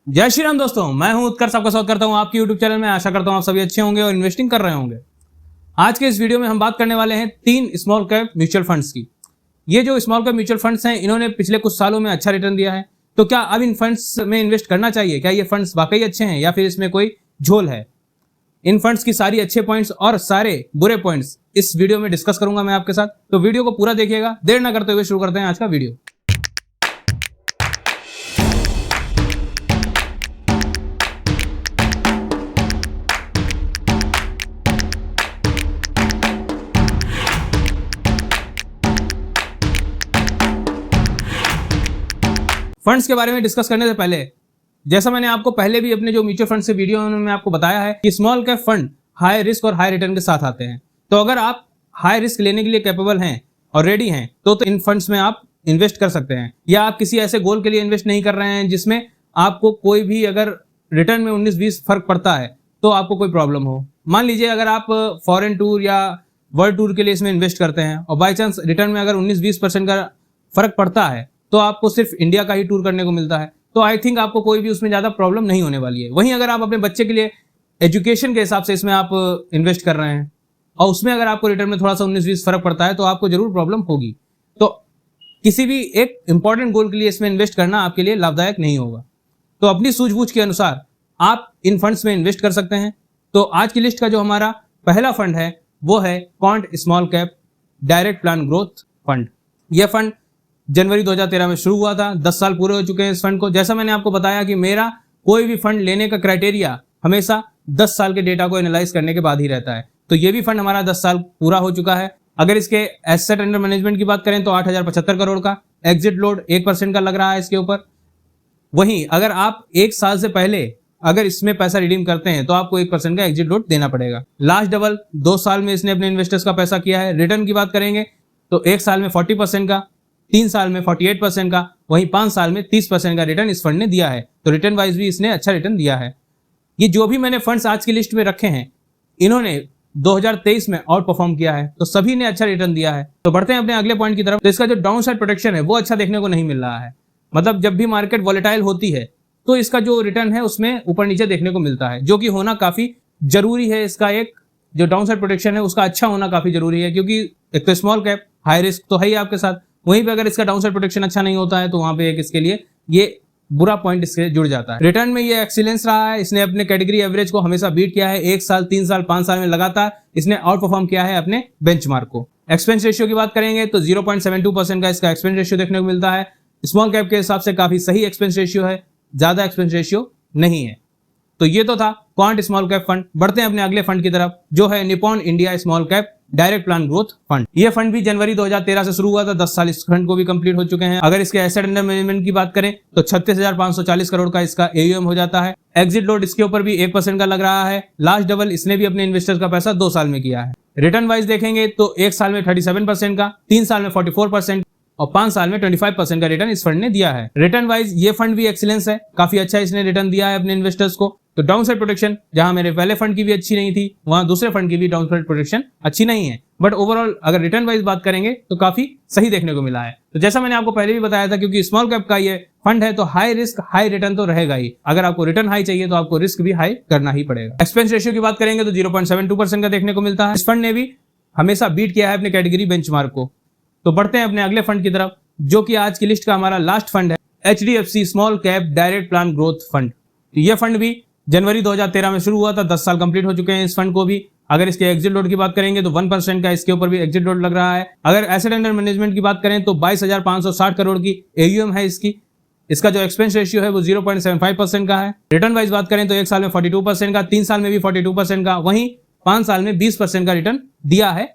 जय श्री राम दोस्तों, मैं हूं उत्कर्ष, आपका स्वागत करता हूं आपके यूट्यूब चैनल में। आशा करता हूं आप सभी अच्छे होंगे और इन्वेस्टिंग कर रहे होंगे। आज के इस वीडियो में हम बात करने वाले हैं 3 स्मॉल कैप म्यूचुअल फंड्स की। ये जो स्मॉल कैप म्यूचुअल फंड्स हैं, इन्होंने पिछले कुछ सालों में अच्छा रिटर्न दिया है। तो क्या अब इन फंड्स में इन्वेस्ट करना चाहिए? क्या ये फंड्स वाकई अच्छे हैं या फिर इसमें कोई झोल है? इन फंड्स की सारी अच्छे पॉइंट्स और सारे बुरे पॉइंट्स इस वीडियो में डिस्कस करूंगा मैं आपके साथ। तो वीडियो को पूरा देखिएगा। देर ना करते हुए शुरू करते हैं आज का वीडियो। फंड्स के बारे में डिस्कस करने से पहले, जैसा मैंने आपको पहले भी अपने जो म्यूचुअल फंड से वीडियो में आपको बताया है कि small cap fund high risk और हाई रिटर्न के साथ आते हैं। तो अगर आप हाई रिस्क लेने के लिए कैपेबल हैं और रेडी हैं तो इन फंड्स में आप इन्वेस्ट कर सकते हैं। या आप किसी ऐसे गोल के लिए इन्वेस्ट नहीं कर रहे हैं जिसमें आपको कोई भी अगर रिटर्न में 19-20 फर्क पड़ता है तो आपको कोई प्रॉब्लम हो। मान लीजिए अगर आप फॉरेन टूर या वर्ल्ड टूर के लिए इसमें इन्वेस्ट करते हैं और बाई चांस रिटर्न में अगर 19-20% का फर्क पड़ता है तो आपको सिर्फ इंडिया का ही टूर करने को मिलता है, तो आई थिंक आपको कोई भी उसमें ज्यादा प्रॉब्लम नहीं होने वाली है। वहीं अगर आप अपने बच्चे के लिए एजुकेशन के हिसाब से इसमें आप इन्वेस्ट कर रहे हैं और उसमें अगर आपको रिटर्न में थोड़ा सा 19-20 फर्क पड़ता है तो आपको जरूर प्रॉब्लम होगी। तो किसी भी एक इंपॉर्टेंट गोल के लिए इसमें इन्वेस्ट करना आपके लिए लाभदायक नहीं होगा। तो अपनी सूझबूझ के अनुसार आप इन फंड्स में इन्वेस्ट कर सकते हैं। तो आज की लिस्ट का जो हमारा पहला फंड है वो है quant small cap direct plan growth fund. यह फंड जनवरी 2013 में शुरू हुआ था। 10 साल पूरे हो चुके हैं इस फंड को। जैसा मैंने आपको बताया कि मेरा कोई भी फंड लेने का क्राइटेरिया हमेशा 10 साल के डेटा को एनालाइज करने के बाद ही रहता है। तो ये भी फंड हमारा 10 साल पूरा हो चुका है। अगर इसके एसेट अंडर मैनेजमेंट की बात करें तो 8,075 करोड़ का एग्जिट लोड 1% का लग रहा है इसके ऊपर। वहीं अगर आप 1 साल से पहले अगर इसमें पैसा रिडीम करते हैं तो आपको 1% का एग्जिट लोड देना पड़ेगा। लास्ट डबल 2 साल में इसने अपने इन्वेस्टर्स का पैसा किया है। रिटर्न की बात करेंगे तो 1 साल में 40% का, 3 साल में 48% का, वहीं 5 साल में 30% का रिटर्न इस फंड ने दिया है। तो रिटर्न वाइज भी इसने अच्छा रिटर्न दिया है। ये जो भी मैंने फंड्स आज की लिस्ट में रखे हैं इन्होंने 2023 में आउट परफॉर्म किया है, तो सभी ने अच्छा रिटर्न दिया है। तो बढ़ते हैं अपने अगले पॉइंट की तरफ। तो इसका जो डाउन साइड प्रोटेक्शन है वो अच्छा देखने को नहीं मिल रहा है। मतलब जब भी मार्केट वॉलेटाइल होती है तो इसका जो रिटर्न है उसमें ऊपर नीचे देखने को मिलता है, जो कि होना काफी जरूरी है। इसका एक जो डाउन साइड प्रोटेक्शन है उसका अच्छा होना काफी जरूरी है, क्योंकि एक तो स्मॉल कैप हाई रिस्क तो है ही आपके साथ, वहीं पे अगर इसका डाउन साइड प्रोटेक्शन अच्छा नहीं होता है तो वहां पे एक इसके लिए ये बुरा पॉइंट इससे जुड़ जाता है। रिटर्न में ये एक्सीलेंस रहा है। इसने अपने कैटेगरी एवरेज को हमेशा बीट किया है। 1 साल, 3 साल, 5 साल में लगातार इसने आउट परफॉर्म किया है अपने बेंचमार्क को। एक्सपेंस रेशियो की बात करेंगे तो 0.72% का इसका एक्सपेंस रेशियो देखने को मिलता है। स्मॉल कैप के हिसाब से काफी सही एक्सपेंस रेशियो है, ज्यादा एक्सपेंस रेशियो नहीं है। तो ये तो था क्वांट स्मॉल कैप फंड। बढ़ते हैं अपने अगले फंड की तरफ जो है Nippon India small cap direct plan growth fund. ये फंड भी जनवरी 2013 से शुरू हुआ था। 10 साल इस फंड को भी कंप्लीट हो चुके हैं। अगर इसके एसेट अंडर मैनेजमेंट की बात करें तो 36,540 करोड़ का इसका AUM हो जाता है। एग्जिट लोड इसके ऊपर भी 1% का लग रहा है। लास्ट डबल इसने भी अपने इन्वेस्टर्स का पैसा 2 साल में किया है। रिटर्न वाइज देखेंगे तो 1 साल में 37% का, 3 साल में 44% और 5 साल में 25% का रिटर्न इस फंड ने दिया है। रिटर्न वाइज ये फंड भी एक्सीलेंस है, काफी अच्छा इसने रिटर्न दिया है अपने इन्वेस्टर्स को। तो डाउन साइड प्रोटेक्शन जहां मेरे पहले फंड की भी अच्छी नहीं थी, वहां दूसरे फंड की भी डाउन साइड प्रोटेक्शन अच्छी नहीं है। बट ओवरऑल अगर रिटर्न वाइज बात करेंगे तो काफी सही देखने को मिला है। तो जैसा मैंने आपको पहले भी बताया था, क्योंकि स्मॉल कैप का ये फंड है तो हाई रिस्क हाई रिटर्न तो रहेगा ही। अगर आपको रिटर्न हाई चाहिए तो आपको रिस्क भी हाई करना ही पड़ेगा। एक्सपेंस रेशियो की बात करेंगे तो 0.72% का देखने को मिलता है। इस फंड ने भी हमेशा बीट किया है अपने कैटेगरी बेंचमार्क को। तो बढ़ते हैं अपने अगले फंड की तरफ जो कि आज की लिस्ट का हमारा लास्ट फंड है HDFC small cap direct plan growth fund. यह फंड भी जनवरी 2013 में शुरू हुआ था। 10 साल कंप्लीट हो चुके हैं इस फंड को भी। अगर इसके एग्जिट लोड की बात करेंगे तो 1% का इसके ऊपर भी एग्जिट लोड लग रहा है। अगर एसेट अंडर मैनेजमेंट की बात करें तो 22,560 करोड़ की AUM है इसकी। इसका जो एक्सपेंस रेशियो है वो 0.75% का है। रिटर्न वाइज बात करें तो 1 साल में 42% का, 3 साल में भी 42% का, वहीं 5 साल में 20% का रिटर्न दिया है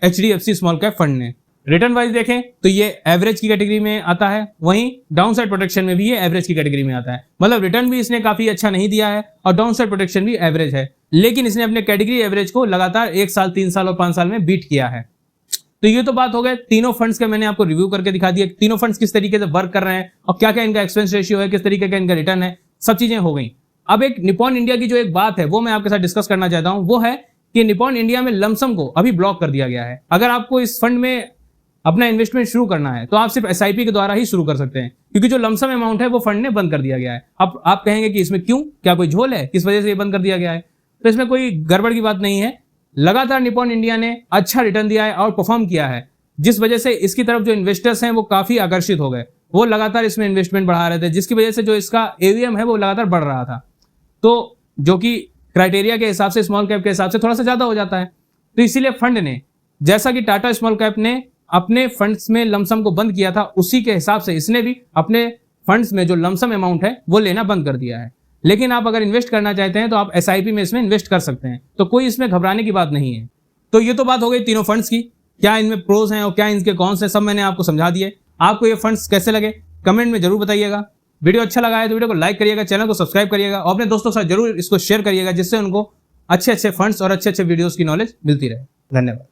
HDFC स्मॉल कैप फंड ने। रिटर्न वाइज देखें तो ये एवरेज की कैटेगरी में आता है, वहीं डाउन साइड प्रोटेक्शन में भी ये एवरेज की कैटेगरी में आता है। मतलब रिटर्न भी इसने काफी अच्छा नहीं दिया है और डाउन साइड प्रोटेक्शन भी एवरेज है, लेकिन इसने अपने कैटेगरी एवरेज को लगातार 1 साल, 3 साल और 5 साल में बीट किया है। तो ये तो बात हो गए तीनों फंड्स के, मैंने आपको रिव्यू करके दिखा दिया तीनों फंड्स किस तरीके से वर्क कर रहे हैं और क्या क्या इनका एक्सपेंस रेशियो है, किस तरीके का इनका रिटर्न है, सब चीजें हो गई। अब एक निपॉन इंडिया की जो एक बात है वो मैं आपके साथ डिस्कस करना चाहता हूं, वो है कि निपॉन इंडिया में लमसम को अभी ब्लॉक कर दिया गया है। अगर आपको इस फंड में अपना इन्वेस्टमेंट शुरू करना है तो आप सिर्फ एसआईपी के द्वारा ही शुरू कर सकते हैं, क्योंकि जो लमसम अमाउंट है वो फंड ने बंद कर दिया गया है। अब आप कहेंगे कि इसमें क्यों, क्या कोई झोल है, किस वजह से ये बंद कर दिया गया है? तो इसमें कोई गड़बड़ की बात नहीं है। लगातार निप्पॉन इंडिया ने अच्छा रिटर्न दिया है और परफॉर्म किया है, जिस वजह से इसकी तरफ जो इन्वेस्टर्स हैं वो काफी आकर्षित हो गए। वो लगातार इसमें इन्वेस्टमेंट बढ़ा रहे थे, जिसकी वजह से जो इसका एवीएम है वो लगातार बढ़ रहा था, तो जो कि क्राइटेरिया के हिसाब से, स्मॉल कैप के हिसाब से थोड़ा सा ज्यादा हो जाता है। तो इसीलिए फंड ने, जैसा कि टाटा स्मॉल कैप ने अपने फंड्स में लमसम को बंद किया था, उसी के हिसाब से इसने भी अपने फंड्स में जो लमसम अमाउंट है वो लेना बंद कर दिया है। लेकिन आप अगर इन्वेस्ट करना चाहते हैं तो आप एसआईपी में इसमें इन्वेस्ट कर सकते हैं, तो कोई इसमें घबराने की बात नहीं है। तो ये तो बात हो गई तीनों फंड्स की, क्या इनमें प्रोज हैं और क्या इनके कॉन्स हैं, सब मैंने आपको समझा दिए। आपको ये फंड्स कैसे लगे कमेंट में जरूर बताइएगा। वीडियो अच्छा लगा है तो वीडियो को लाइक करिएगा, चैनल को सब्सक्राइब करिएगा और अपने दोस्तों के साथ जरूर इसको शेयर करिएगा, जिससे उनको अच्छे अच्छे फंड्स और अच्छे अच्छे वीडियोस की नॉलेज मिलती रहे। धन्यवाद।